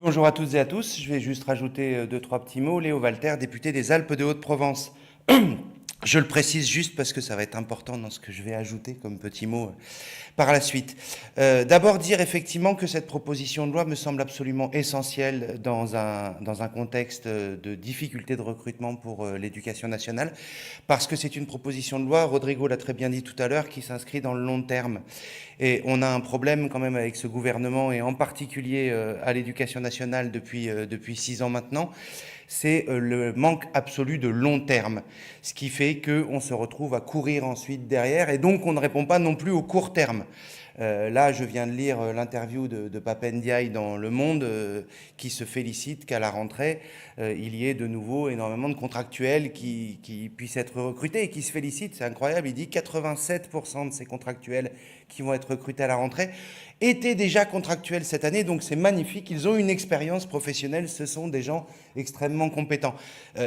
Bonjour à toutes et à tous. Je vais juste rajouter deux, trois petits mots. Léo Walter, député des Alpes de Haute-Provence. Je le précise juste parce que ça va être important dans ce que je vais ajouter comme petit mot par la suite. D'abord dire effectivement que cette proposition de loi me semble absolument essentielle dans un contexte de difficulté de recrutement pour l'éducation nationale, parce que c'est une proposition de loi, Rodrigo l'a très bien dit tout à l'heure, qui s'inscrit dans le long terme. Et on a un problème quand même avec ce gouvernement, et en particulier à l'éducation nationale depuis 6 ans maintenant, c'est le manque absolu de long terme, ce qui fait qu'on se retrouve à courir ensuite derrière, et donc on ne répond pas non plus au court terme. Là, je viens de lire l'interview de Pape Ndiaye dans Le Monde, qui se félicite qu'à la rentrée, il y ait de nouveau énormément de contractuels qui puissent être recrutés, et qui se félicite, c'est incroyable, il dit 87% de ces contractuels qui vont être recrutés à la rentrée étaient déjà contractuels cette année, donc c'est magnifique, ils ont une expérience professionnelle, ce sont des gens extrêmement compétents.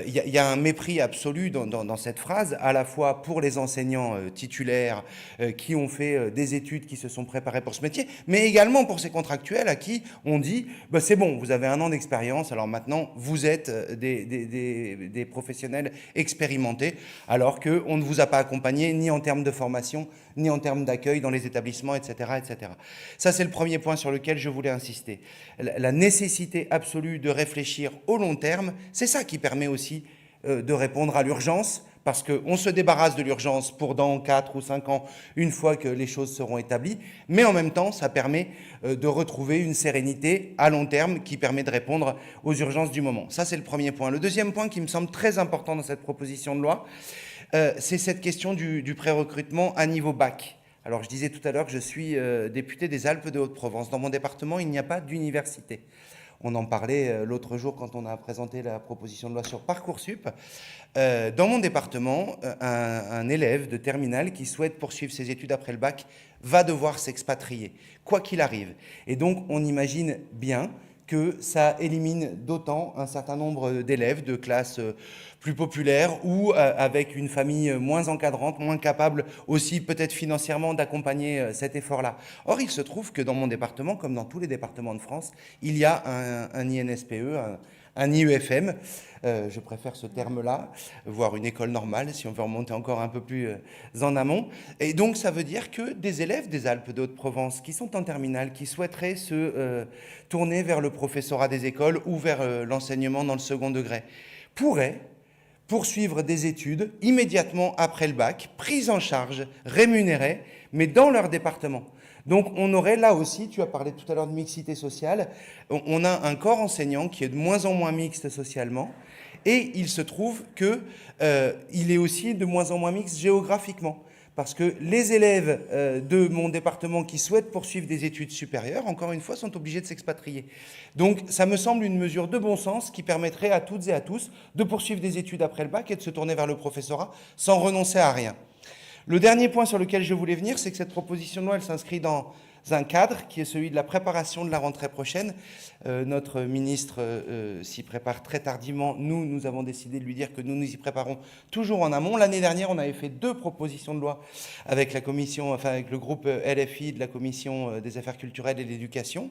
Y a un mépris absolu dans cette phrase, à la fois pour les enseignants titulaires qui ont fait des études, qui se sont préparés pour ce métier, mais également pour ces contractuels à qui on dit bah, c'est bon, vous avez 1 an d'expérience, alors maintenant vous êtes des professionnels expérimentés, alors qu'on ne vous a pas accompagné ni en termes de formation, ni en termes d'accueil dans les établissements, etc., etc. Ça, c'est le premier point sur lequel je voulais insister. La nécessité absolue de réfléchir au long terme, c'est ça qui permet aussi de répondre à l'urgence, parce qu'on se débarrasse de l'urgence pour dans 4 ou 5 ans, une fois que les choses seront établies, mais en même temps, ça permet de retrouver une sérénité à long terme qui permet de répondre aux urgences du moment. Ça, c'est le premier point. Le deuxième point qui me semble très important dans cette proposition de loi, c'est cette question du pré-recrutement à niveau bac. Alors, je disais tout à l'heure que je suis député des Alpes de Haute-Provence. Dans mon département, il n'y a pas d'université. On en parlait l'autre jour quand on a présenté la proposition de loi sur Parcoursup. Dans mon département, un élève de terminale qui souhaite poursuivre ses études après le bac va devoir s'expatrier, quoi qu'il arrive. Et donc, on imagine bien que ça élimine d'autant un certain nombre d'élèves de classes plus populaires ou avec une famille moins encadrante, moins capable aussi peut-être financièrement d'accompagner cet effort-là. Or, il se trouve que dans mon département, comme dans tous les départements de France, il y a un INSPE, un IEFM, je préfère ce terme-là, voire une école normale, si on veut remonter encore un peu plus en amont. Et donc, ça veut dire que des élèves des Alpes de Haute-Provence qui sont en terminale, qui souhaiteraient se tourner vers le professorat des écoles ou vers l'enseignement dans le second degré, pourraient poursuivre des études immédiatement après le bac, prises en charge, rémunérées, mais dans leur département. Donc on aurait là aussi, tu as parlé tout à l'heure de mixité sociale, on a un corps enseignant qui est de moins en moins mixte socialement, et il se trouve qu'il est aussi de moins en moins mixte géographiquement. Parce que les élèves de mon département qui souhaitent poursuivre des études supérieures, encore une fois, sont obligés de s'expatrier. Donc ça me semble une mesure de bon sens qui permettrait à toutes et à tous de poursuivre des études après le bac et de se tourner vers le professorat sans renoncer à rien. Le dernier point sur lequel je voulais venir, c'est que cette proposition de loi, elle s'inscrit dans un cadre qui est celui de la préparation de la rentrée prochaine. Notre ministre s'y prépare très tardivement. Nous avons décidé de lui dire que nous nous y préparons toujours en amont. L'année dernière, on avait fait 2 propositions de loi avec la commission, enfin avec le groupe LFI de la commission des affaires culturelles et de l'éducation.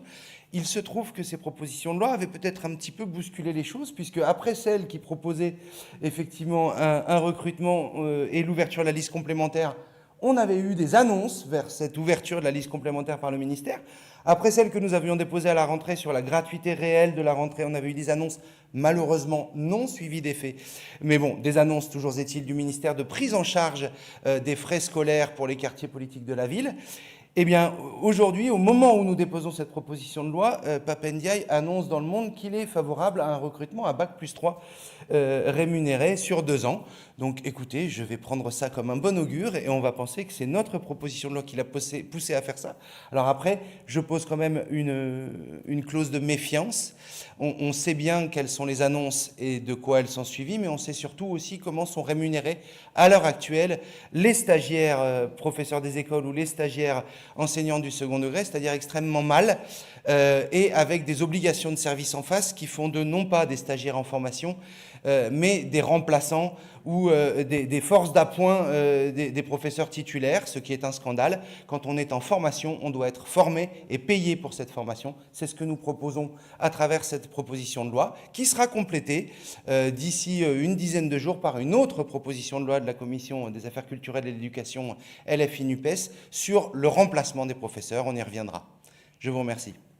Il se trouve que ces propositions de loi avaient peut-être un petit peu bousculé les choses, puisque après celle qui proposait effectivement un recrutement et l'ouverture de la liste complémentaire, on avait eu des annonces vers cette ouverture de la liste complémentaire par le ministère. Après celle que nous avions déposée à la rentrée sur la gratuité réelle de la rentrée, on avait eu des annonces malheureusement non suivies d'effet. Mais bon, des annonces, toujours est-il, du ministère de prise en charge des frais scolaires pour les quartiers politiques de la ville. Eh bien, aujourd'hui, au moment où nous déposons cette proposition de loi, Pape Ndiaye annonce dans Le Monde qu'il est favorable à un recrutement à Bac+3 rémunéré sur 2 ans. Donc, écoutez, je vais prendre ça comme un bon augure et on va penser que c'est notre proposition de loi qui l'a poussé à faire ça. Alors après, je pose quand même une clause de méfiance On sait bien quelles sont les annonces et de quoi elles sont suivies, mais on sait surtout aussi comment sont rémunérés à l'heure actuelle les stagiaires professeurs des écoles ou les stagiaires enseignants du second degré, c'est-à-dire extrêmement mal, et avec des obligations de service en face qui font d'eux non pas des stagiaires en formation, mais des remplaçants ou des forces d'appoint des professeurs titulaires, ce qui est un scandale. Quand on est en formation, on doit être formé et payé pour cette formation. C'est ce que nous proposons à travers cette proposition de loi, qui sera complétée d'ici une dizaine de jours par une autre proposition de loi de la Commission des affaires culturelles et de l'éducation LFI-NUPES sur le remplacement des professeurs. On y reviendra. Je vous remercie.